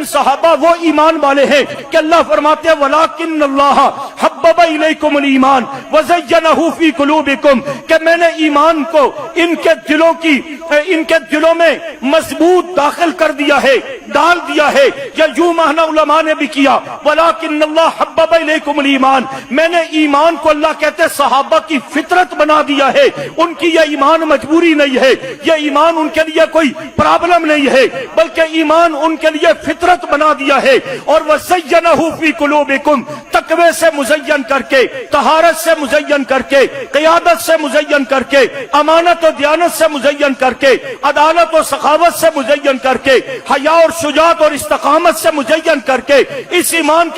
صحابہ وہ ایمان والے ہیں کہ اللہ فرماتے ہیں وَلَٰكِنَّ اللَّهَ حَبَّبَ إِلَيْكُمُ الْإِيمَانَ وَزَيَّنَهُ فِي قُلُوبِكُمْ کہ میں نے ایمان کو ان کے دلوں میں مضبوط داخل کر دیا ہے، ڈال دیا ہے، یا یوں معنی علماء نے بھی کیا وَلَٰكِنَّ اللَّهَ حَبَّبَ إِلَيْكُمُ الْإِيمَانَ میں نے ایمان کو اللہ کہتے صحابہ کی فطرت بنا دیا ہے، ان کی یہ ایمان مجبوری نہیں ہے، یہ ایمان ان کے لیے کوئی پرابلم نہیں ہے، بلکہ ایمان ان کے لیے فطرت بنا دیا ہے۔ اور وَزَيَّنَهُ فِي قُلُوبِكُمْ تقوی سے مزین کر کے، طہارت سے مزین کر کے، قیادت سے مزین کر کے، امانت و دیانت سے مزین کر کے، عدالت و سخاوت سے مزین کر کے، حیا اور شجاعت اور استقامت سے مزین کر کے اس ایمان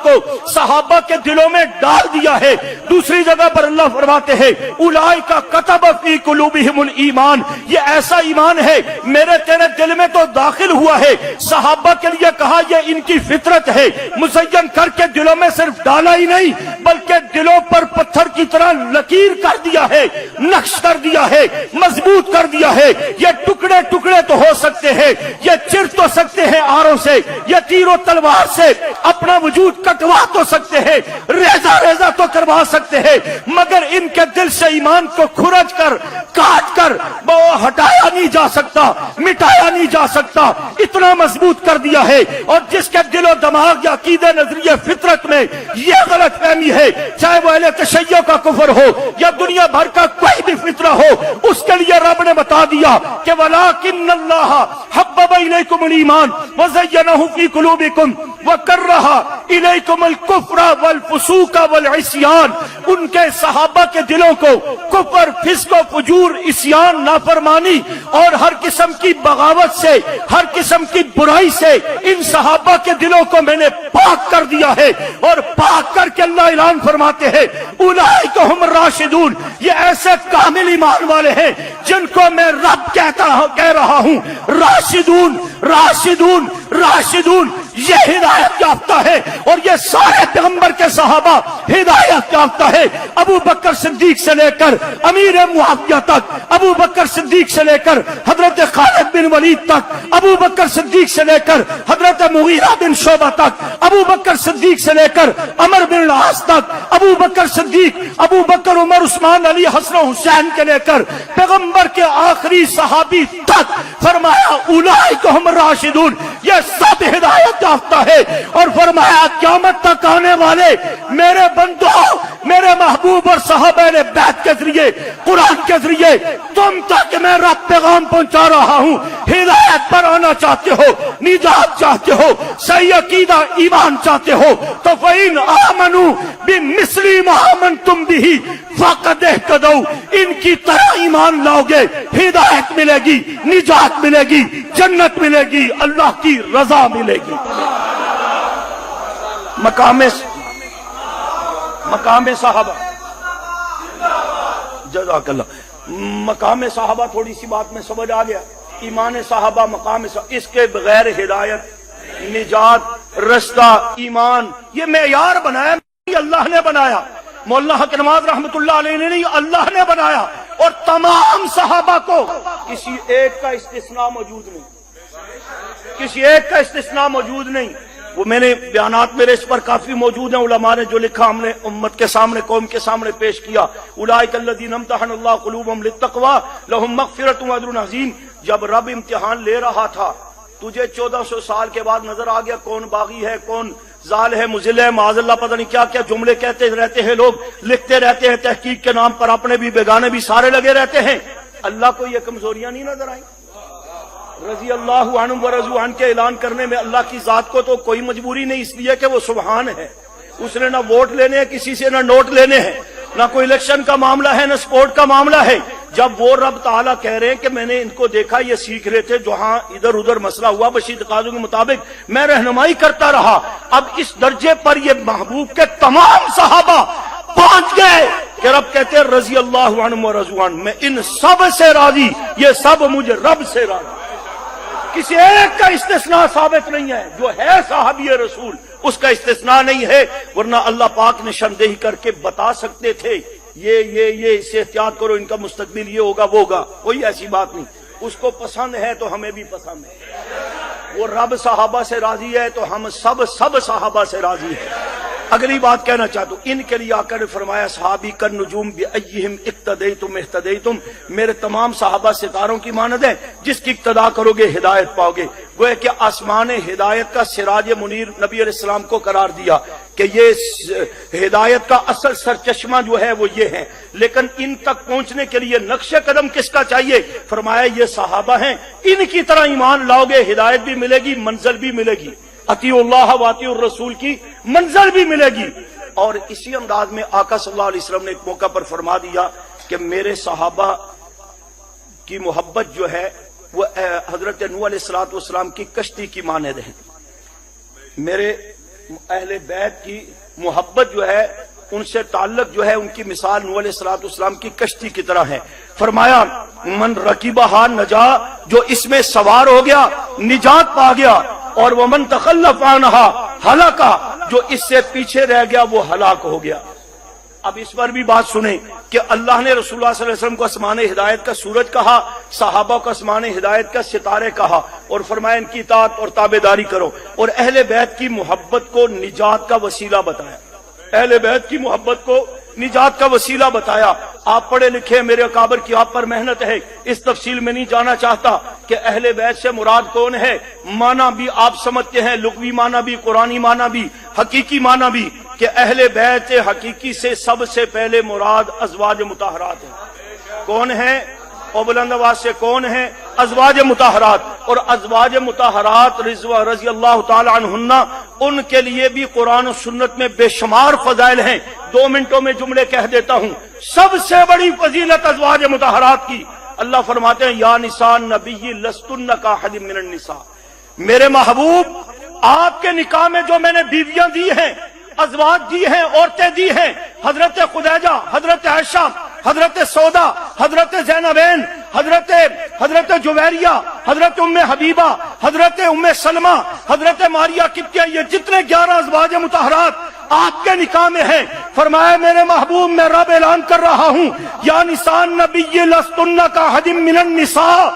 کو صحابہ کے دلوں میں ڈال دیا ہے۔ دوسری جگہ پر اللہ فرماتے ہیں اولئک کتب فی قلوبہم الایمان یہ ایسا ایمان ہے میرے تیرے دل میں تو داخل ہوا ہے۔ صحابہ کے لیے کہا یہ ان کی فطرت ہے، مزین کر کے دلوں میں صرف ڈالا ہی نہیں بلکہ دلوں پر پتھر کی طرح لکیر کر دیا ہے، نقش کر دیا ہے، مضبوط کر دیا ہے۔ یہ ٹکڑے ٹکڑے تو ہو سکتے ہیں، یہ چر تو سکتے ہیں آروں سے، یہ تیر و تلوار سے اپنا وجود کٹوا تو سکتے ہیں، ریزہ ریزہ تو کروا سکتے ہیں، مگر ان کے دل سے ایمان کو کھرچ کر کاٹ کر وہ ہٹایا نہیں جا سکتا، مٹایا نہیں جا سکتا، اتنا مضبوط کر دیا ہے۔ اور جس کے دل و دماغ یا عقیدے نظریے فطرت میں یہ غلط فہمی ہے، چاہے وہ اہل تشیع کا کفر ہو یا دنیا بھر کا کوئی بھی فطرہ ہو، اس کے لیے رب نے بتا دیا کہ وَلَٰكِنَّ اللَّهَ حَبَّبَ إِلَيْكُمُ الْإِيمَانَ وَزَيَّنَهُ فِي قُلُوبِكُمْ وَكَرَّهَ إِلَيْكُمُ الْكُفْرَ وَالْفُسُوقَ وَالْعِصْيَانَ ان کے صحابہ کے دلوں کو کفر، فسق و فجور، عصیان، نافرمانی اور ہر قسم کی بغاوت سے، ہر قسم کی برائی سے ان صحابہ کے دلوں کو میں نے پاک کر دیا ہے۔ اور پاک کر کے اللہ اعلان فرماتے ہیں اولئک هم الراشدون یہ ایسے کامل ایمان والے ہیں جن کو میں رب کہہ رہا ہوں راشدون راشدون راشدون یہ ہدایت یافتہ ہے۔ اور یہ سارے پیغمبر کے صحابہ ہدایت یافتہ ہے، ابو بکر صدیق سے لے کر امیر معاویہ تک، ابو بکر صدیق سے لے کر حضرت خالد بن ولید تک، ابو بکر صدیق سے لے کر حضرت مغیرہ بن شعبہ تک، ابو بکر صدیق سے لے کر عمر بن العاص تک، ابو بکر صدیق، ابو بکر، عمر، عثمان، علی، حسن و حسین کے لے کر پیغمبر کے آخری صحابی تک فرمایا اولئک هم الراشدون یہ سب ہدایت یافتہ ہے۔ اور فرمایا قیامت تک آنے والے میرے بندوں، میرے محبوب اور صحابہ نے بیعت کے ذریعے، قرآن کے ذریعے تم تک میں رب پیغام پہنچا رہا ہوں۔ ہدایت پر آنا چاہتے ہو، نجات چاہتے ہو، صحیح عقیدہ ایمان چاہتے ہو تو فَإِنْ آمَنُوا بِمِثْلِ مَا آمَنْتُمْ بِهِ فَقَدْ اهْتَدَوْا ان کی طرح ایمان لاؤ گے، ہدایت ملے گی، نجات ملے گی، جنت ملے گی، اللہ کی رضا ملے گی۔ مقام صحابہ، جزاک اللہ، مقام صحابہ تھوڑی سی بات میں سمجھ آ گیا۔ ایمان صحابہ، مقام صحابہ، اس کے بغیر ہدایت، نجات، رستہ، ایمان یہ معیار بنایا اللہ نے بنایا، مولانا حق نواز رحمت اللہ علیہ نے نہیں، اللہ نے بنایا۔ اور تمام صحابہ کو کسی ایک کا استثناء موجود نہیں، کسی ایک کا استثناء موجود نہیں۔ وہ میں نے بیانات میرے اس پر کافی موجود ہیں، علماء نے جو لکھا ہم نے امت کے سامنے، قوم کے سامنے پیش کیا۔ اولئک الذین امتحن اللہ قلوبہم للتقوی لہم مغفرۃ واجر عظیم۔ جب رب امتحان لے رہا تھا تجھے 1400 سال کے بعد نظر آ گیا کون باغی ہے، کون ظال ہے، مضل ہے، معاذ اللہ پتہ نہیں کیا کیا جملے کہتے رہتے ہیں لوگ، لکھتے رہتے ہیں تحقیق کے نام پر، اپنے بھی بیگانے بھی سارے لگے رہتے ہیں۔ اللہ کو یہ کمزوریاں نہیں نظر آئیں؟ رضی اللہ عنہم ورضوا عنہ کے اعلان کرنے میں اللہ کی ذات کو تو کوئی مجبوری نہیں، اس لیے کہ وہ سبحان ہے، اس نے نہ ووٹ لینے ہیں کسی سے، نہ نوٹ لینے ہیں، نہ کوئی الیکشن کا معاملہ ہے، نہ سپورٹ کا معاملہ ہے۔ جب وہ رب تعالیٰ کہہ رہے ہیں کہ میں نے ان کو دیکھا یہ سیکھ رہے تھے، جہاں ادھر ادھر مسئلہ ہوا بشیر تقاضوں کے مطابق میں رہنمائی کرتا رہا، اب اس درجے پر یہ محبوب کے تمام صحابہ پہنچ گئے کہ رب کہتے ہیں رضی اللہ عنہم ورضوا عنہ، میں ان سب سے راضی، یہ سب مجھے رب سے راضی۔ کسی ایک کا استثناء ثابت نہیں ہے، جو ہے صحابی رسول اس کا استثناء نہیں ہے، ورنہ اللہ پاک نشاندہی کر کے بتا سکتے تھے یہ اس سے احتیاط کرو، ان کا مستقبل یہ ہوگا وہ ہوگا، کوئی ایسی بات نہیں۔ اس کو پسند ہے تو ہمیں بھی پسند ہے، وہ رب صحابہ سے راضی ہے تو ہم سب صحابہ سے راضی ہیں۔ اگلی بات کہنا چاہتا ہوں، ان کے لیے آقا نے فرمایا صحابی کن نجوم بأیہم اقتدیتم اہتدیتم، میرے تمام صحابہ ستاروں کی مانند ہیں، جس کی اقتدا کرو گے ہدایت پاؤ گے۔ گویا کہ آسمان ہدایت کا سراج منیر نبی علیہ السلام کو قرار دیا کہ یہ ہدایت کا اصل سرچشمہ جو ہے وہ یہ ہے، لیکن ان تک پہنچنے کے لیے نقش قدم کس کا چاہیے؟ فرمایا یہ صحابہ ہیں، ان کی طرح ایمان لاؤ گے ہدایت بھی ملے گی، منزل بھی ملے گی، اطیعوا اللہ واطیعوا الرسول کی منزل بھی ملے گی۔ اور اسی انداز میں آقا صلی اللہ علیہ وسلم نے ایک موقع پر فرما دیا کہ میرے صحابہ کی محبت جو ہے وہ حضرت نوح علیہ السلام کی کشتی کی مانند ہے، میرے اہل بیت کی محبت جو ہے ان سے تعلق جو ہے ان کی مثال نوح علیہ السلام کی کشتی کی طرح ہے۔ فرمایا من رکیبہا نجا، جو اس میں سوار ہو گیا نجات پا گیا، اور ومن تخلف عنہا ہلاکا، جو اس سے پیچھے رہ گیا وہ ہلاک ہو گیا۔ اب اس پر بھی بات سنیں کہ اللہ نے رسول اللہ صلی اللہ علیہ وسلم کو آسمان ہدایت کا سورج کہا، صحابہ کو آسمان ہدایت کا ستارے کہا، اور فرمایا ان کی اطاعت اور تابعداری کرو، اور اہل بیت کی محبت کو نجات کا وسیلہ بتایا، اہل بیت کی محبت کو نجات کا وسیلہ بتایا۔ آپ پڑھے لکھے، میرے اکابر کی آپ پر محنت ہے، اس تفصیل میں نہیں جانا چاہتا کہ اہل بیت سے مراد کون ہے۔ معنی بھی آپ سمجھتے ہیں، لغوی معنی بھی، قرآنی معنی بھی، حقیقی معنی بھی، کہ اہل بیت حقیقی سے سب سے پہلے مراد ازواج مطہرات ہیں۔ کون ہیں؟ اور بلند آواز سے کون ہیں؟ ازواج مطہرات۔ اور ازواج مطہرات رضی اللہ تعالی عنہن، ان کے لیے بھی قرآن و سنت میں بے شمار فضائل ہیں۔ 2 منٹوں میں جملے کہہ دیتا ہوں۔ سب سے بڑی فضیلت ازواج مطہرات کی، اللہ فرماتے ہیں یا نساء النبی لستن کاحد من النساء، میرے محبوب آپ کے نکاح میں جو میں نے بیویاں دی ہیں، ازواج دی ہیں، عورتیں دی ہیں، حضرت خدیجہ، حضرت عائشہ، حضرت سودا، حضرت زینبین، حضرت جویریہ، حضرت ام حبیبہ، حضرت ام سلمہ، حضرت ماریہ قبطیہ، یہ جتنے 11 ازواج مطہرات آپ کے نکاح میں ہیں، فرمایا میرے محبوب میں رب اعلان کر رہا ہوں یا نساء النبی لستن کاحد من النساء،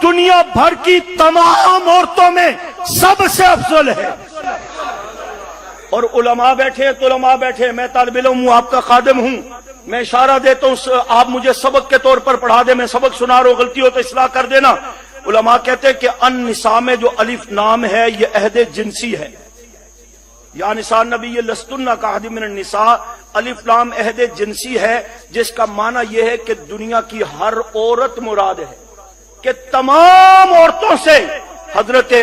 دنیا بھر کی تمام عورتوں میں سب سے افضل ہے۔ اور علماء بیٹھے، علماء بیٹھے، میں طالب علم ہوں، آپ کا خادم ہوں، میں اشارہ دیتا ہوں، آپ مجھے سبق کے طور پر پڑھا دیں، میں سبق سنا رہا ہوں، غلطی ہو تو اصلاح کر دینا۔ علماء کہتے ہیں کہ النساء میں جو الف نام ہے یہ عہد جنسی ہے، یا نساء النبی لستن کاحد من النساء، الف لام عہد جنسی ہے، جس کا معنی یہ ہے کہ دنیا کی ہر عورت مراد ہے، کہ تمام عورتوں سے حضرت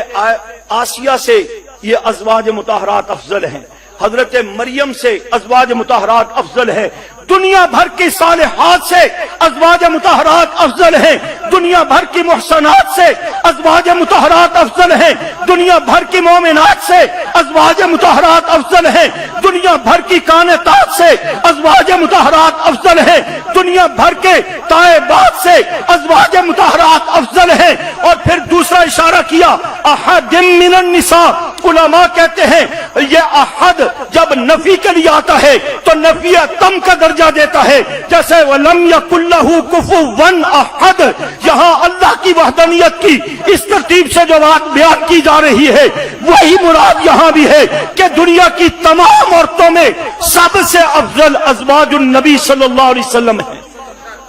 آسیہ سے یہ ازواج مطہرات افضل ہیں، حضرت مریم سے ازواج مطہرات افضل ہے، دنیا بھر کی صالحات سے ازواج مطہرات افضل ہیں، دنیا بھر کی محسنات سے ازواج مطہرات افضل ہیں، دنیا بھر کی مومنات سے ازواج مطہرات افضل ہیں، دنیا بھر کی قانتات سے ازواج مطہرات افضل ہیں، دنیا بھر کے تائبات سے ازواج مطہرات افضل ہیں۔ اور پھر دوسرا اشارہ کیا احد من النساء، علماء کہتے ہیں یہ احد جب نفی کے لیے آتا ہے تو نفی تم کا درجہ دیتا ہے، جیسے وَلَمْ يَكُنْ لَهُ كُفُوًا أَحَدٌ، یہاں اللہ کی وحدانیت کی اس ترتیب سے جو بات بیان کی جا رہی ہے وہی مراد یہاں بھی ہے کہ دنیا کی تمام عورتوں میں سب سے افضل ازواج النبی صلی اللہ علیہ وسلم ہے۔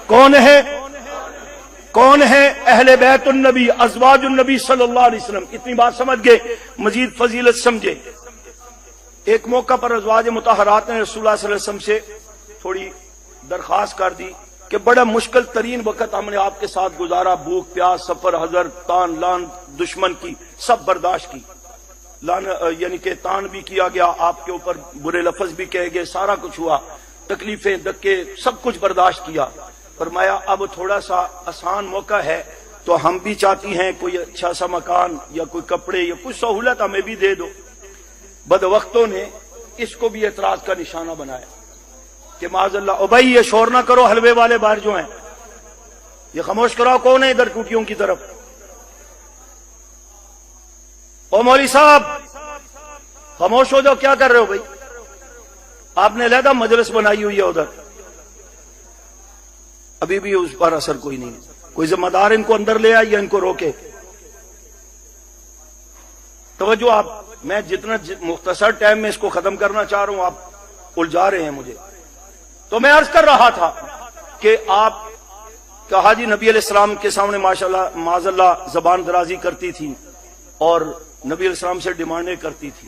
کون ہے؟ کون ہے؟ اہل بیت النبی، ازواج النبی صلی اللہ علیہ وسلم۔ اتنی بات سمجھ گئے، مزید فضیلت سمجھے۔ ایک موقع پر ازواج مطہرات نے رسول اللہ صلی اللہ علیہ وسلم سے تھوڑی درخواست کر دی کہ بڑا مشکل ترین وقت ہم نے آپ کے ساتھ گزارا، بھوک پیاس، سفر، حضر، تان لان دشمن کی سب برداشت کی، یعنی کہ تان بھی کیا گیا، آپ کے اوپر برے لفظ بھی کہے گئے، سارا کچھ ہوا، تکلیفیں دکے سب کچھ برداشت کیا۔ فرمایا اب تھوڑا سا آسان موقع ہے تو ہم بھی چاہتی ہیں کوئی اچھا سا مکان یا کوئی کپڑے یا کوئی سہولت ہمیں بھی دے دو۔ بد وقتوں نے اس کو بھی اعتراض کا نشانہ بنایا کہ معاذ اللہ، او بھائی یہ شور نہ کرو، حلوے والے باہر جو ہیں یہ خاموش کراؤ، کون ہے ادھر ٹوٹیوں کی طرف؟ او مولوی صاحب خاموش ہو جاؤ، کیا کر رہے ہو بھائی؟ آپ نے علیحدہ مجلس بنائی ہوئی ہے ادھر، ابھی بھی اس پر اثر کوئی نہیں ہے۔ کوئی ذمہ دار ان کو اندر لے آئے یا ان کو روکے؟ توجہ آپ، میں جتنا مختصر ٹائم میں اس کو ختم کرنا چاہ رہا ہوں آپ الجھا رہے ہیں مجھے. تو میں عرض کر رہا تھا کہ آپ کہا جی نبی علیہ السلام کے سامنے ماشاءاللہ معاذ اللہ زبان درازی کرتی تھی اور نبی علیہ السلام سے ڈیمانڈیں کرتی تھی.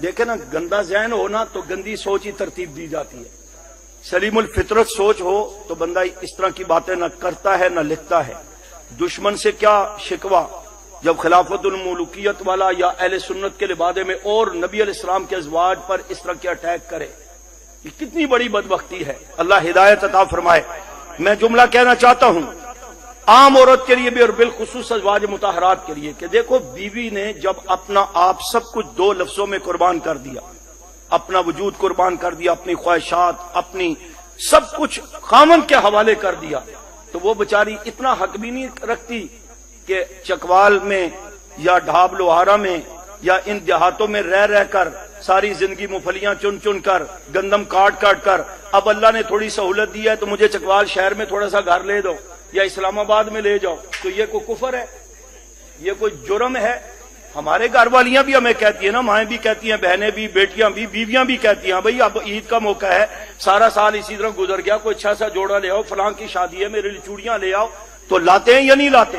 دیکھیں نا، گندا ذہن ہو نا تو گندی سوچ ہی ترتیب دی جاتی ہے. سلیم الفطرت سوچ ہو تو بندہ اس طرح کی باتیں نہ کرتا ہے نہ لکھتا ہے. دشمن سے کیا شکوہ جب خلافت الملوکیت والا یا اہل سنت کے لبادے میں اور نبی علیہ السلام کے ازواج پر اس طرح کے اٹیک کرے. یہ کتنی بڑی بدبختی ہے. اللہ ہدایت عطا فرمائے. میں جملہ کہنا چاہتا ہوں عام عورت کے لیے بھی اور بالخصوص ازواج مطہرات کے لیے کہ دیکھو، بیوی نے جب اپنا آپ سب کچھ دو لفظوں میں قربان کر دیا، اپنا وجود قربان کر دیا، اپنی خواہشات، اپنی سب کچھ خامن کے حوالے کر دیا، تو وہ بیچاری اتنا حق بھی نہیں رکھتی کہ چکوال میں یا ڈھاب لوہارا میں یا ان دیہاتوں میں رہ کر ساری زندگی مفلیاں چن چن کر گندم کاٹ کر اب اللہ نے تھوڑی سہولت دی ہے تو مجھے چکوال شہر میں تھوڑا سا گھر لے دو یا اسلام آباد میں لے جاؤ. تو یہ کوئی کفر ہے؟ یہ کوئی جرم ہے؟ ہمارے گھر والیاں بھی ہمیں کہتی ہیں نا، مائیں بھی کہتی ہیں، بہنیں بھی، بیٹیاں بھی، بیویاں بھی کہتی ہیں بھئی اب عید کا موقع ہے، سارا سال اسی طرح گزر گیا، کوئی اچھا سا جوڑا لے آؤ، فلاں کی شادی ہے میرے لیے چوڑیاں لے آؤ. تو لاتے ہیں یا نہیں لاتے؟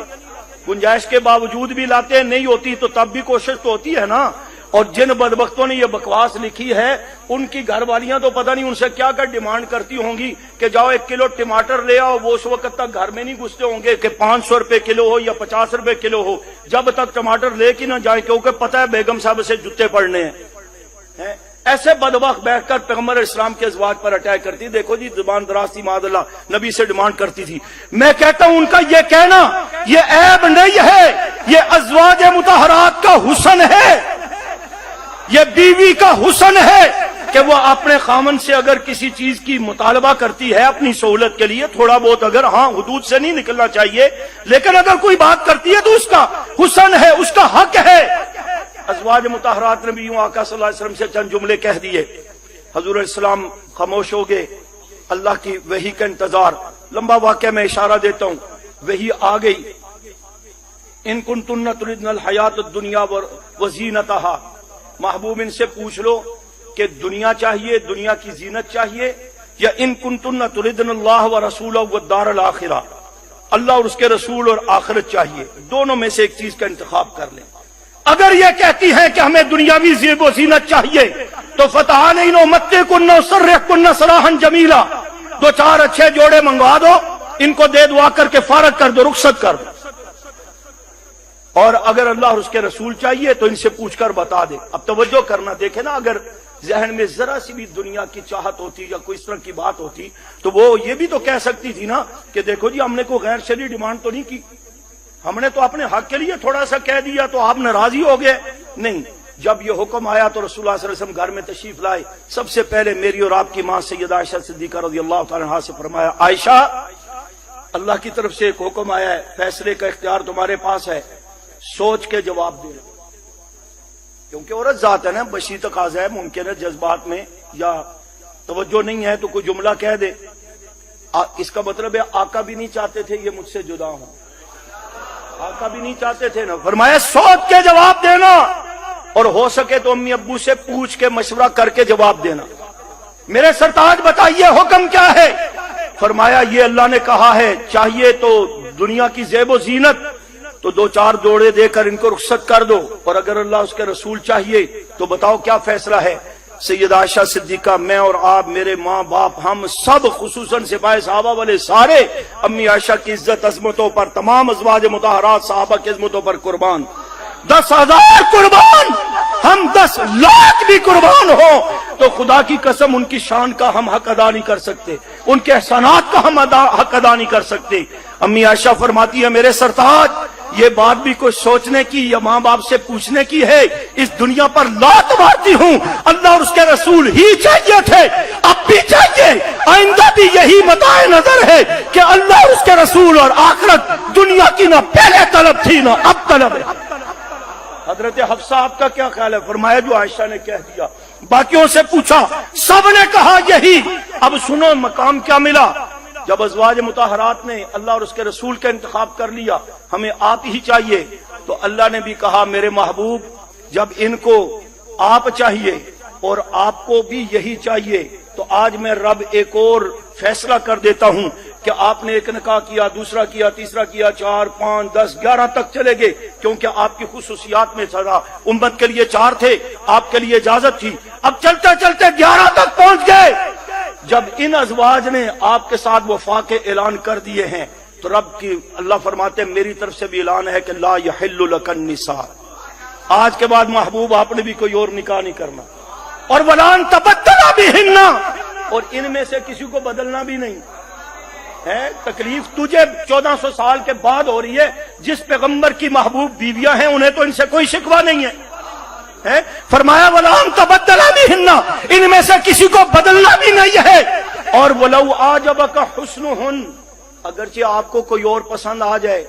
گنجائش کے باوجود بھی لاتے ہیں. نہیں ہوتی تو تب بھی کوشش تو ہوتی ہے نا. اور جن بدبختوں نے یہ بکواس لکھی ہے ان کی گھر والیاں تو پتہ نہیں ان سے کیا کر ڈیمانڈ کرتی ہوں گی کہ جاؤ 1 کلو ٹماٹر لے آؤ. وہ اس وقت تک گھر میں نہیں گھستے ہوں گے کہ 500 روپے کلو ہو یا 50 روپے کلو ہو، جب تک ٹماٹر لے کے نہ جائیں، کیونکہ پتہ ہے بیگم صاحب سے جوتے پڑنے ہیں. ایسے بدبخت بیٹھ کر پیغمبر اسلام کے ازواج پر اٹیک کرتی. دیکھو جی زبان دراز تھی، معاذ اللہ نبی سے ڈیمانڈ کرتی تھی. میں کہتا ہوں ان کا یہ کہنا یہ عیب نہیں ہے، یہ ازواج مطہرات کا حسن ہے، یہ بیوی کا حسن ہے کہ وہ اپنے خامن سے اگر کسی چیز کی مطالبہ کرتی ہے اپنی سہولت کے لیے، تھوڑا بہت اگر ہاں حدود سے نہیں نکلنا چاہیے، لیکن اگر کوئی بات کرتی ہے تو اس کا حسن ہے، اس کا حق ہے. ازواج مطہرات نے بھی یوں آقا صلی اللہ علیہ وسلم سے چند جملے کہہ دیے. حضور علیہ السلام خاموش ہو گئے. اللہ کی وحی کا انتظار. لمبا واقعہ میں اشارہ دیتا ہوں. وحی آ گئی. ان کنتن تردن الحیات الدنیا وزینتہا، محبوب ان سے پوچھ لو کہ دنیا چاہیے، دنیا کی زینت چاہیے، یا ان کنتن تردن اللہ ورسولہ والدار الاخرہ، اللہ اور اس کے رسول اور آخرت چاہیے. دونوں میں سے ایک چیز کا انتخاب کر لیں. اگر یہ کہتی ہیں کہ ہمیں دنیاوی زیب و زینت چاہیے تو فتحان متعکن وسرحکن سراحا جمیلا، 2-4 اچھے جوڑے منگوا دو، ان کو دے دعا کر کے فارغ کر دو، رخصت کر دو. اور اگر اللہ اور اس کے رسول چاہیے تو ان سے پوچھ کر بتا دے. اب توجہ کرنا، دیکھیں نا، اگر ذہن میں ذرا سی بھی دنیا کی چاہت ہوتی یا کوئی اس طرح کی بات ہوتی تو وہ یہ بھی تو کہہ سکتی تھی نا کہ دیکھو جی ہم نے کوئی غیر شرعی ڈیمانڈ تو نہیں کی، ہم نے تو اپنے حق کے لیے تھوڑا سا کہہ دیا تو آپ ناراض ہی ہو گئے. نہیں، جب یہ حکم آیا تو رسول اللہ صلی اللہ علیہ وسلم گھر میں تشریف لائے. سب سے پہلے میری اور آپ کی ماں سیدہ عائشہ صدیقہ رضی اللہ تعالی عنہا سے فرمایا، عائشہ اللہ کی طرف سے ایک حکم آیا ہے، فیصلے کا اختیار تمہارے پاس ہے، سوچ کے جواب دینا. کیونکہ عورت ذات ہے نا، بشی تقاضا ہے، ممکن ہے جذبات میں یا توجہ نہیں ہے تو کوئی جملہ کہہ دے. اس کا مطلب ہے آقا بھی نہیں چاہتے تھے یہ مجھ سے جدا ہوں، آقا بھی نہیں چاہتے تھے نا. فرمایا سوچ کے جواب دینا، اور ہو سکے تو امی ابو سے پوچھ کے مشورہ کر کے جواب دینا. میرے سرتاج بتائیے حکم کیا ہے؟ فرمایا یہ اللہ نے کہا ہے، چاہیے تو دنیا کی زیب و زینت تو 2-4 جوڑے دے کر ان کو رخصت کر دو، اور اگر اللہ اس کے رسول چاہیے تو بتاؤ کیا فیصلہ ہے. سیدہ عائشہ صدیقہ، میں اور آپ، میرے ماں باپ، ہم سب، خصوصاً سپاہ صحابہ والے سارے امی عائشہ کی عزت عظمتوں پر، تمام ازواج مطہرات صحابہ کی عظمتوں پر قربان. 10,000 قربان، ہم 10 لاکھ بھی قربان ہو تو خدا کی قسم ان کی شان کا ہم حق ادا نہیں کر سکتے، ان کے احسانات کا ہم حق ادا نہیں کر سکتے. امی عائشہ فرماتی ہے میرے سرتاج، یہ بات بھی کوئی سوچنے کی یا ماں باپ سے پوچھنے کی ہے؟ اس دنیا پر لات مارتی ہوں، اللہ اور اس کے رسول ہی چاہیے تھے، اب بھی چاہیے، آئندہ بھی یہی متاع نظر ہے کہ اللہ اور اس کے رسول اور آخرت دنیا کی نہ پہلے طلب تھی نہ اب طلب ہے. حضرت حفصہ آپ کا کیا خیال ہے؟ فرمایا جو عائشہ نے کہہ دیا. باقیوں سے پوچھا، سب نے کہا یہی. اب سنو مقام کیا ملا. جب ازواج مطہرات نے اللہ اور اس کے رسول کا انتخاب کر لیا، ہمیں آپ ہی چاہیے، تو اللہ نے بھی کہا میرے محبوب جب ان کو آپ چاہیے اور آپ کو بھی یہی چاہیے تو آج میں رب ایک اور فیصلہ کر دیتا ہوں کہ آپ نے ایک نکاح کیا، دوسرا کیا، تیسرا کیا، 4 5 10 11 تک چلے گئے، کیونکہ آپ کی خصوصیات میں تھا، امت کے لیے 4 تھے، آپ کے لیے اجازت تھی، اب چلتے چلتے 11 تک پہنچ گئے۔ جب ان ازواج نے آپ کے ساتھ وفا کے اعلان کر دیے ہیں تو رب کی اللہ فرماتے ہیں میری طرف سے بھی اعلان ہے کہ لا یحل لک النساء، آج کے بعد محبوب آپ نے بھی کوئی اور نکاح نہیں کرنا، اور ولان تبدل بہن، اور ان میں سے کسی کو بدلنا بھی نہیں ہے۔ تکلیف تجھے 1400 سال کے بعد ہو رہی ہے، جس پیغمبر کی محبوب بیویاں ہیں انہیں تو ان سے کوئی شکوہ نہیں ہے۔ فرمایا ولان تبدل بہن، ان میں سے کسی کو بدلنا بھی نہیں ہے۔ اور ولو اعجبک حسنہن، اگرچہ آپ کو کوئی اور پسند آ جائے،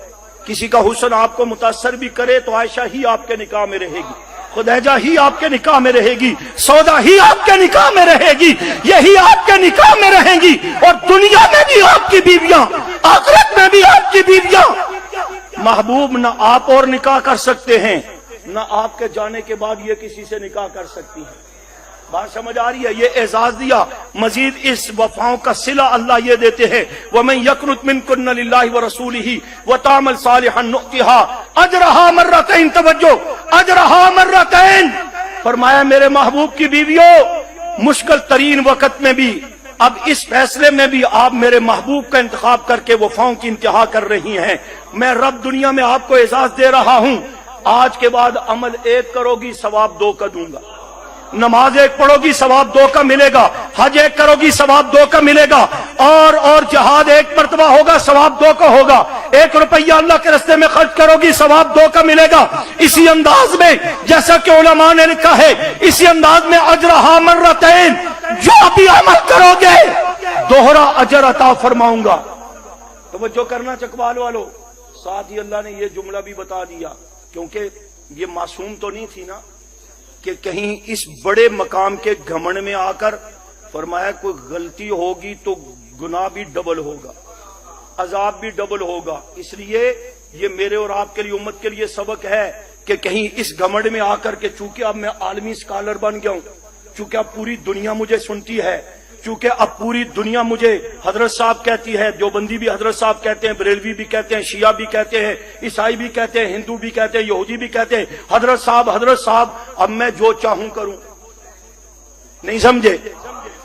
کسی کا حسن آپ کو متاثر بھی کرے تو عائشہ ہی آپ کے نکاح میں رہے گی، خدیجہ ہی آپ کے نکاح میں رہے گی، سودا ہی آپ کے نکاح میں رہے گی، یہی آپ کے نکاح میں رہیں گی، اور دنیا میں بھی آپ کی بیویاں، آخرت میں بھی آپ کی بیویاں۔ محبوب نہ آپ اور نکاح کر سکتے ہیں، نہ آپ کے جانے کے بعد یہ کسی سے نکاح کر سکتی ہیں۔ بات سمجھ آ رہی ہے؟ یہ اعزاز دیا۔ مزید اس وفاؤں کا صلہ اللہ یہ دیتے ہیں وَمَن يَقْنُتْ مِنكُنَّ لِلَّهِ وَرَسُولِهِ وَتَعْمَلْ صَالِحًا نُؤْتِهَا أَجْرَهَا مَرَّتَيْن، توجہ، أَجْرَهَا مَرَّتَيْن، فرمایا میرے محبوب کی بیویوں مشکل ترین وقت میں بھی، اب اس فیصلے میں بھی آپ میرے محبوب کا انتخاب کر کے وفاؤں کی انتہا کر رہی ہیں۔ میں رب دنیا میں آپ کو اعزاز دے رہا ہوں، آج کے بعد عمل 1 کرو گی ثواب 2 کا دوں گا، نماز 1 پڑھو گی ثواب 2 کا ملے گا، حج 1 کرو گی ثواب 2 کا ملے گا، اور جہاد 1 مرتبہ ہوگا ثواب 2 کا ہوگا، 1 روپیہ اللہ کے راستے میں خرچ کرو گی ثواب 2 کا ملے گا۔ اسی انداز میں جیسا کہ علماء نے لکھا ہے، اسی انداز میں اجرہا مرتین، جو بھی عمل کرو گے دوہرا اجر عطا فرماؤں گا۔ توجہ کرنا چکوال والو، ساتھ ہی اللہ نے یہ جملہ بھی بتا دیا، کیونکہ یہ معصوم تو نہیں تھی نا کہ کہیں اس بڑے مقام کے گھمنڈ میں آ کر فرمایا کوئی غلطی ہوگی تو گناہ بھی ڈبل ہوگا، عذاب بھی ڈبل ہوگا۔ اس لیے یہ میرے اور آپ کے لیے، امت کے لیے سبق ہے کہ کہیں اس گھمنڈ میں آ کر کے، چونکہ اب میں عالمی سکالر بن گیا ہوں، چونکہ اب پوری دنیا مجھے سنتی ہے، چونکہ اب پوری دنیا مجھے حضرت صاحب کہتی ہے، دیوبندی بھی حضرت صاحب کہتے ہیں، بریلوی بھی کہتے ہیں، شیعہ بھی کہتے ہیں، عیسائی بھی کہتے ہیں، ہندو بھی کہتے ہیں، یہودی بھی کہتے ہیں، حضرت صاحب حضرت صاحب۔ اب میں جو چاہوں کروں، نہیں سمجھے؟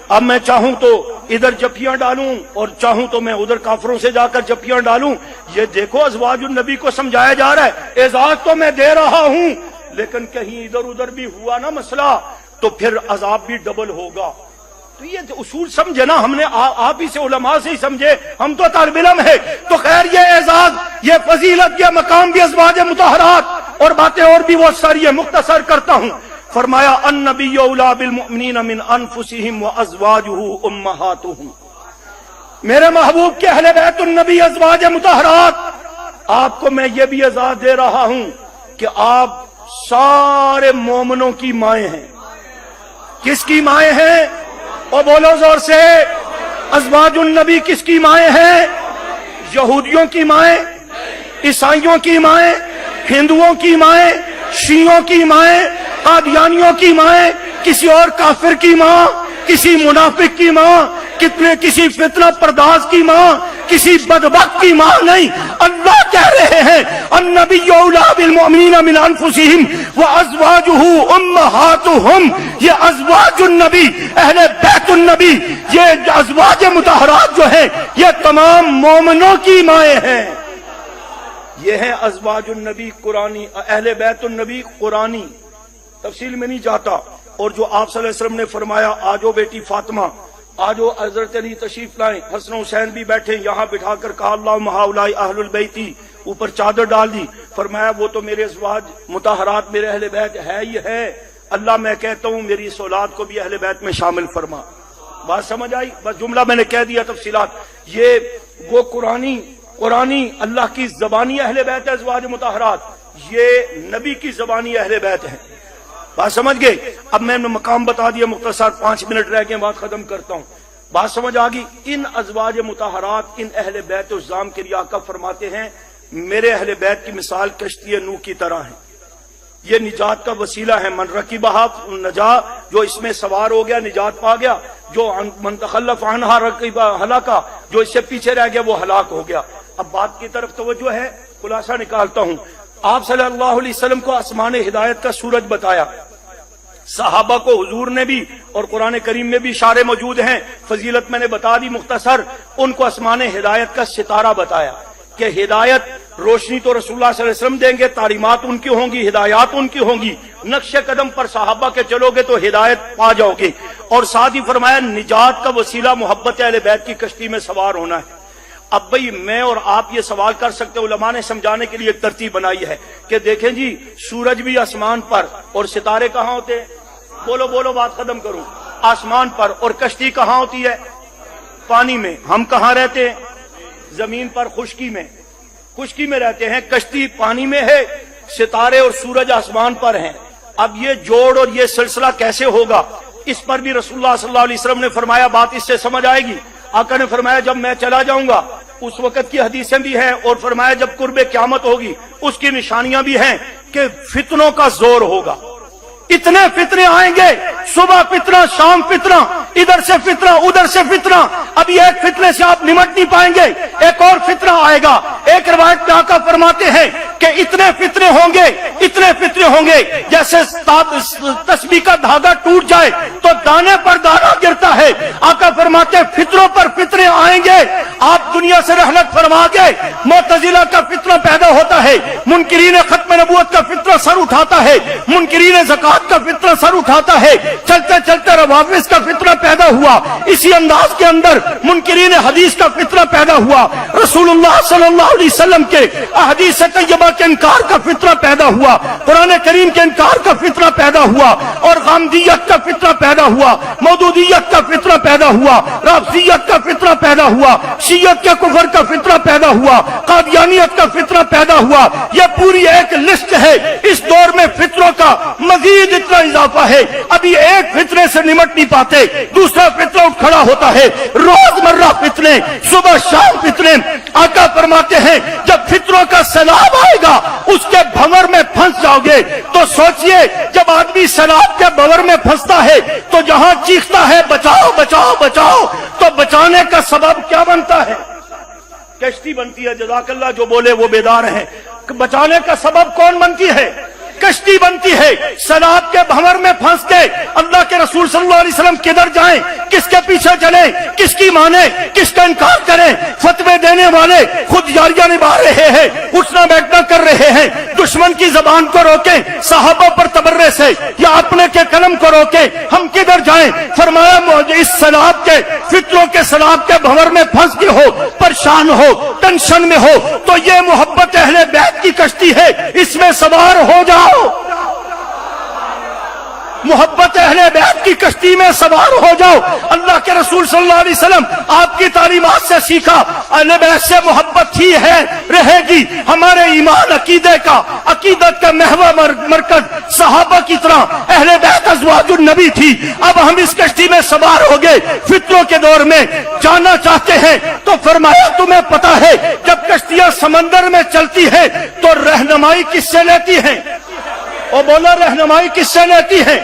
اب میں چاہوں تو ادھر جپیاں ڈالوں اور چاہوں تو میں ادھر کافروں سے جا کر جپیاں ڈالوں۔ یہ دیکھو ازواج النبی کو سمجھایا جا رہا ہے، اعزاز تو میں دے رہا ہوں، لیکن کہیں ادھر ادھر بھی ہوا نا مسئلہ تو پھر عذاب بھی ڈبل ہوگا۔ تو یہ اصول سمجھے نا، ہم نے آپ ہی سے، علماء سے ہی سمجھے، ہم تو طالب علم ہے۔ تو خیر یہ اعزاز، یہ فضیلت، یہ مقام بھی ازواج مطہرات، اور باتیں اور بھی وہ ساری ہے، مختصر کرتا ہوں۔ فرمایا النبی اولی بالمؤمنین من انفسہم وازواجہ امہاتہم، میرے محبوب کے اہل بیت النبی ازواج مطہرات، آپ کو میں یہ بھی اعزاز دے رہا ہوں کہ آپ سارے مومنوں کی مائیں ہیں۔ کس کی مائیں ہیں؟ اور بولو زور سے، ازواج النبی کس کی مائیں ہیں؟ یہودیوں کی مائیں، عیسائیوں کی مائیں، ہندوؤں کی مائیں، شیعوں کی مائیں، قادیانیوں کی مائیں، کسی اور کافر کی ماں، کسی منافق کی ماں، کسی فتنہ پرداز کی ماں، کسی بدبخت کی ماں نہیں۔ اللہ کہہ رہے ہیں النبی اولی بالمؤمنین من انفسہم وازواجہ امہاتہم، یہ ازواج النبی، اہل بیت النبی، یہ ازواج مطہرات جو ہیں یہ تمام مومنوں کی مائیں ہیں۔ یہ ہیں ازواج النبی قرآنی، اہل بیت النبی قرآنی، تفصیل میں نہیں جاتا۔ اور جو آپ صلی اللہ علیہ وسلم نے فرمایا آجو بیٹی فاطمہ، آجو حضرت علی تشریف لائیں، حسن حسین بھی بیٹھے، یہاں بٹھا کر کہا اللہم ہؤلاء اہل البیتی، اوپر چادر ڈال دی، فرمایا وہ تو میرے ازواج مطہرات، میرے اہل بیت ہے ہی ہے، اللہ میں کہتا ہوں میری اس اولاد کو بھی اہل بیت میں شامل فرما۔ بات سمجھ آئی؟ بس جملہ میں نے کہہ دیا، تفصیلات یہ وہ قرآنی اللہ کی زبانی اہل بیت ازواج مطہرات، یہ نبی کی زبانی اہل بیت ہیں۔ بات سمجھ گئے؟ اب میں نے مقام بتا دیا، مختصر 5 منٹ رہ گئے، بات ختم کرتا ہوں۔ بات سمجھ آ گئی؟ ان ازواج مطہرات، ان اہل بیت الزام کے لیے آقا فرماتے ہیں میرے اہل بیت کی مثال کشتی نوح کی طرح ہے، یہ نجات کا وسیلہ ہے۔ من رکبہا نجا، جو اس میں سوار ہو گیا نجات پا گیا، جو من تخلف عنہا رکبہ ہلاکا، جو اس سے پیچھے رہ گیا وہ ہلاک ہو گیا۔ اب بات کی طرف توجہ ہے، خلاصہ نکالتا ہوں۔ آپ صلی اللہ علیہ وسلم کو آسمان ہدایت کا سورج بتایا، صحابہ کو حضور نے بھی اور قرآن کریم میں بھی اشارے موجود ہیں، فضیلت میں نے بتا دی مختصر، ان کو آسمان ہدایت کا ستارہ بتایا کہ ہدایت روشنی تو رسول اللہ صلی اللہ علیہ وسلم دیں گے، تعلیمات ان کی ہوں گی، ہدایات ان کی ہوں گی، نقش قدم پر صحابہ کے چلو گے تو ہدایت پا جاؤ گے، اور ساتھ ہی فرمایا نجات کا وسیلہ محبت اہل بیت کی کشتی میں سوار ہونا ہے۔ اب بھئی میں اور آپ یہ سوال کر سکتے، علماء نے سمجھانے کے لیے ایک ترتیب بنائی ہے کہ دیکھیں جی سورج بھی آسمان پر اور ستارے کہاں ہوتے ہیں؟ بولو بولو بات ختم کروں۔ آسمان پر، اور کشتی کہاں ہوتی ہے؟ پانی میں۔ ہم کہاں رہتے ہیں؟ زمین پر، خشکی میں، خشکی میں رہتے ہیں، کشتی پانی میں ہے، ستارے اور سورج آسمان پر ہیں۔ اب یہ جوڑ اور یہ سلسلہ کیسے ہوگا؟ اس پر بھی رسول اللہ صلی اللہ علیہ وسلم نے فرمایا، بات اس سے سمجھ آئے گی۔ آقا نے فرمایا جب میں چلا جاؤں گا، اس وقت کی حدیثیں بھی ہیں، اور فرمایا جب قرب قیامت ہوگی اس کی نشانیاں بھی ہیں کہ فتنوں کا زور ہوگا، اتنے فتنے آئیں گے، صبح فتنہ، شام فتنہ، ادھر سے فتنہ، ادھر سے فتنہ۔ ابھی ایک فتنے سے آپ نمٹ نہیں پائیں گے، ایک اور فتنہ آئے گا۔ ایک روایت میں آقا فرماتے ہیں کہ اتنے فتنے ہوں گے، اتنے فتنے ہوں گے جیسے تسبیح کا دھاگا ٹوٹ جائے تو دانے پر دانا گرتا ہے۔ آقا فرماتے ہیں فتنوں پر فتنے آئیں گے، آپ دنیا سے رحلت فرما گئے، معتزلہ کا فتنہ پیدا ہوتا ہے، منکرین ختم نبوت کا فتنہ سر اٹھاتا ہے، منکرین زکات کا فتنہ سر اٹھاتا ہے، چلتے چلتے روافض کا فتنہ پیدا ہوا، اسی انداز کے اندر منکرین حدیث کا فتنہ پیدا ہوا، رسول اللہ صلی اللہ علیہ وسلم کے احادیث طیبہ کے انکار کا فتنہ پیدا ہوا، قرآن کریم کے انکار کا فتنہ پیدا ہوا، اور غامدیت کا فتنہ پیدا ہوا، مودودیت کا فتنہ پیدا ہوا، رافضیت کا فتنہ پیدا ہوا، شیعت کے کفر کا فتنہ پیدا ہوا، قادیانیت کا فتنہ پیدا ہوا۔ یہ پوری ایک لسٹ ہے۔ اس دور میں فتنوں کا مزید اتنا اضافہ ہے، ابھی ایک فتنے سے نمٹ نہیں پاتے، دوسرا فتنہ اٹھ کھڑا ہوتا ہے، روز مرہ فتنے، صبح شام فتنے۔ آقا فرماتے ہیں جب فتنوں کا سیلاب آئے گا اس کے بھنور میں پھنس جاؤ گے۔ تو سوچئے جب آدمی سیلاب کے بھنور میں پھنستا ہے تو جہاں چیختا ہے بچاؤ بچاؤ بچاؤ، تو بچانے کا سبب کیا بنتا ہے؟ کشتی بنتی ہے۔ جزاک اللہ، جو بولے وہ بیدار ہیں۔ بچانے کا سبب کون بنتی ہے؟ کشتی بنتی ہے۔ سیلاب کے بھنور میں پھنس کے اللہ کے رسول صلی اللہ علیہ وسلم کدھر جائیں؟ کس کے پیچھے چلیں؟ کس کی مانیں؟ کس کا انکار کریں؟ فتوے دینے والے خود یاریاں نبھا رہے ہیں، اٹھنا بیٹھنا کر رہے ہیں، دشمن کی زبان کو روکیں، صحابہ پر تبرے سے یا اپنے کے قلم کو روکیں، ہم کدھر جائیں؟ فرمایا اس سیلاب کے، فتنوں کے سیلاب کے بھنور میں پھنس کے ہو، پریشان ہو، ٹینشن میں ہو، تو یہ محبت اہل بیت کی کشتی ہے، اس میں سوار ہو جاؤ۔ محبت اہل بیت کی کشتی میں سوار ہو جاؤ۔ اللہ کے رسول صلی اللہ علیہ وسلم آپ کی تعلیمات سے سیکھا، اہل بیت سے محبت ہی ہے رہے گی۔ ہمارے ایمان عقیدے کا، عقیدت کا محور مرکز صحابہ کی طرح اہل بیت ازواج النبی تھی۔ اب ہم اس کشتی میں سوار ہو گئے، فتنوں کے دور میں جانا چاہتے ہیں تو فرمایا تمہیں پتا ہے جب کشتیاں سمندر میں چلتی ہیں تو رہنمائی کس سے لیتی ہیں؟ اور بولا رہنمائی کس سے لیتی ہے؟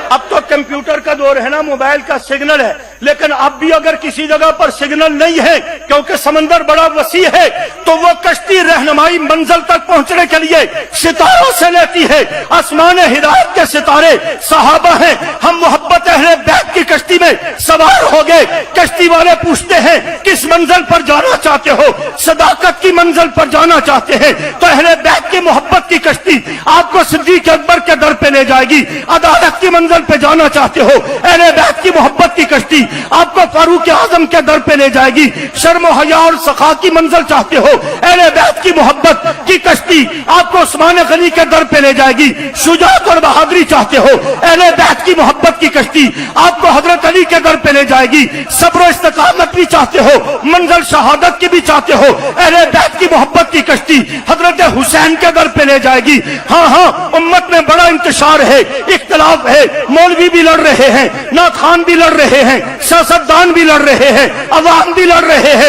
اب تو کمپیوٹر کا دور ہے نا، موبائل کا سگنل ہے، لیکن اب بھی اگر کسی جگہ پر سگنل نہیں ہے کیونکہ سمندر بڑا وسیع ہے تو وہ کشتی رہنمائی منزل تک پہنچنے کے لیے ستاروں سے لیتی ہے۔ آسمان ہدایت کے ستارے صحابہ ہیں، ہم محبت اہل بیت کی کشتی میں سوار ہو گئے۔ کشتی والے پوچھتے ہیں کس منزل پر جانا چاہتے ہو؟ صداقت کی منزل پر جانا چاہتے ہیں تو اہل بیت کی محبت کی کشتی آپ کو صدیق اکبر کے در پہ لے جائے گی۔ عدالت کی منزل پہ جانا چاہتے ہو، اہل بیت کی محبت کی کشتی آپ کو فاروق اعظم کے در پہ لے جائے گی۔ شرم و حیا اور سخا کی منزل چاہتے ہو، اہل بیت کی محبت کی کشتی آپ کو عثمان غنی کے در پہ لے جائے گی۔ شجاعت اور بہادری چاہتے ہو، اہل بیت کی محبت کی کشتی آپ کو حضرت علی کے در پہ لے جائے گی۔ صبر و استقامت بھی چاہتے ہو، منزل شہادت کی بھی چاہتے ہو، اہل بیت کی محبت کی کشتی حضرت حسین کے در پہ لے جائے گی۔ ہاں ہاں، امت میں بڑا انتشار ہے، اختلاف ہے، مولوی بھی لڑ رہے ہیں، نعت خوان بھی لڑ رہے ہیں، سیاستدان بھی لڑ رہے ہیں، عوام بھی لڑ رہے ہیں،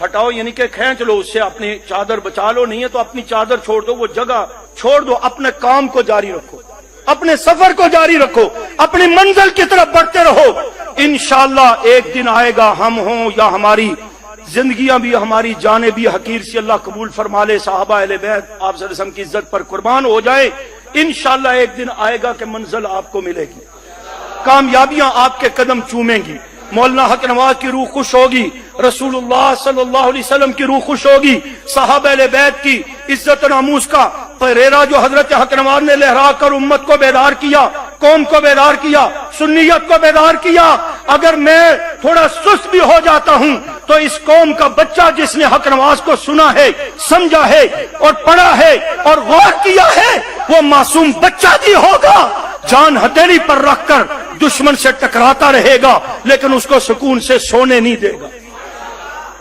ہٹاؤ یعنی کہ کھینچ لو اس سے، اپنی چادر بچا لو، نہیں ہے تو اپنی چادر چھوڑ دو، وہ جگہ چھوڑ دو، اپنے کام کو جاری رکھو، اپنے سفر کو جاری رکھو، اپنی منزل کی طرف بڑھتے رہو۔ انشاءاللہ ایک دن آئے گا، ہم ہوں یا ہماری زندگیاں بھی، ہماری جانیں بھی حقیر سے اللہ قبول فرما لے، صحابہ اہل بیت آپ صلی اللہ علیہ وسلم کی عزت پر قربان ہو جائے، انشاءاللہ ایک دن آئے گا کہ منزل آپ کو ملے گی، کامیابیاں آپ کے قدم چومیں گی، مولانا حق نواز کی روح خوش ہوگی، رسول اللہ صلی اللہ علیہ وسلم کی روح خوش ہوگی، صحابہ اہل بیت کی عزت و ناموس کا پریرا جو حضرت حق نواز نے لہرا کر امت کو بیدار کیا، قوم کو بیدار کیا، سنیت کو بیدار کیا۔ اگر میں تھوڑا سست بھی ہو جاتا ہوں تو اس قوم کا بچہ جس نے حق نواز کو سنا ہے، سمجھا ہے اور پڑھا ہے اور غور کیا ہے، وہ معصوم بچہ بھی ہوگا، جان ہتھیلی پر رکھ کر دشمن سے ٹکراتا رہے گا لیکن اس کو سکون سے سونے نہیں دے گا۔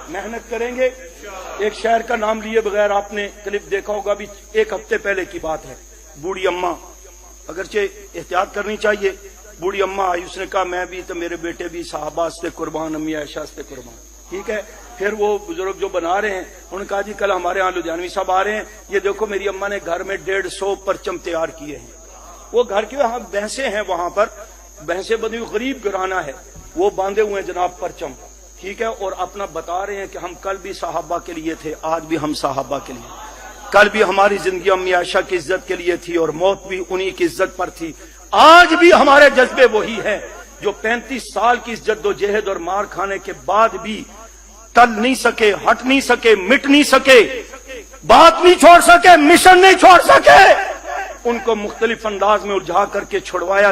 محنت کریں گے۔ ایک شاعر کا نام لیے بغیر آپ نے کلپ دیکھا ہوگا، بھی ایک ہفتے پہلے کی بات ہے، بوڑھی اماں، اگرچہ احتیاط کرنی چاہیے، بوڑھی اماں آئی، اس نے کہا میں بھی تو میرے بیٹے بھی صحابہ سے قربان، امی عائشہ سے قربان، ٹھیک ہے۔ پھر وہ بزرگ جو بنا رہے ہیں انہوں نے کہا جی کل ہمارے ہاں لدھیانوی صاحب آ رہے ہیں، یہ دیکھو میری اماں نے گھر میں 150 پرچم تیار کیے ہیں، وہ گھر کے وہاں بھینسیں ہیں، وہاں پر بھینسیں بندی ہوئی غریب گھرانہ ہے، وہ باندھے ہوئے ہیں جناب پرچم، ٹھیک ہے، اور اپنا بتا رہے ہیں کہ ہم کل بھی صحابہ کے لیے تھے، آج بھی ہم صحابہ کے لیے، کل بھی ہماری زندگی امی عائشہ کی عزت کے لیے تھی اور موت بھی انہی کی عزت پر تھی، آج بھی ہمارے جذبے وہی ہیں جو 35 سال کی جد و جہد اور مار کھانے کے بعد بھی ٹل نہیں سکے، ہٹ نہیں سکے، مٹ نہیں سکے، بات نہیں چھوڑ سکے، مشن نہیں چھوڑ سکے، ان کو مختلف انداز میں الجھا کر کے چھڑوایا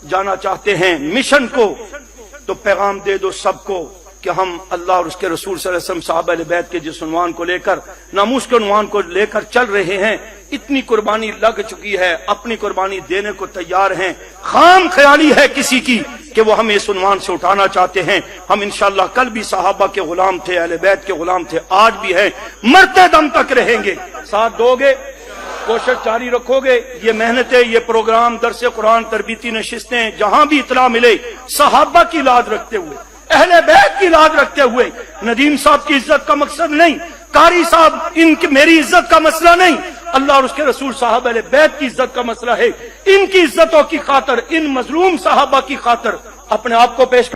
جانا چاہتے ہیں مشن کو، تو پیغام دے دو سب کو کہ ہم اللہ اور اس کے رسول صلی اللہ علیہ وسلم صحابہ اہل بیت کے جس عنوان کو لے کر، ناموس کے عنوان کو لے کر چل رہے ہیں، اتنی قربانی لگ چکی ہے، اپنی قربانی دینے کو تیار ہیں، خام خیالی ہے کسی کی کہ وہ ہمیں اس عنوان سے اٹھانا چاہتے ہیں۔ ہم انشاءاللہ کل بھی صحابہ کے غلام تھے، اہل بیت کے غلام تھے، آج بھی ہیں، مرتے دم تک رہیں گے۔ ساتھ دو گے، کوشش جاری رکھو گے، یہ محنتیں، یہ پروگرام، درس قرآن، تربیتی نشستیں، جہاں بھی اطلاع ملے، صحابہ کی لاد رکھتے ہوئے، اہل بیت کی لاد رکھتے ہوئے، ندیم صاحب کی عزت کا مقصد نہیں، قاری صاحب ان کی میری عزت کا مسئلہ نہیں، اللہ اور اس کے رسول صاحب اہل بیت کی عزت کا مسئلہ ہے، ان کی عزتوں کی خاطر، ان مظلوم صحابہ کی خاطر اپنے آپ کو پیش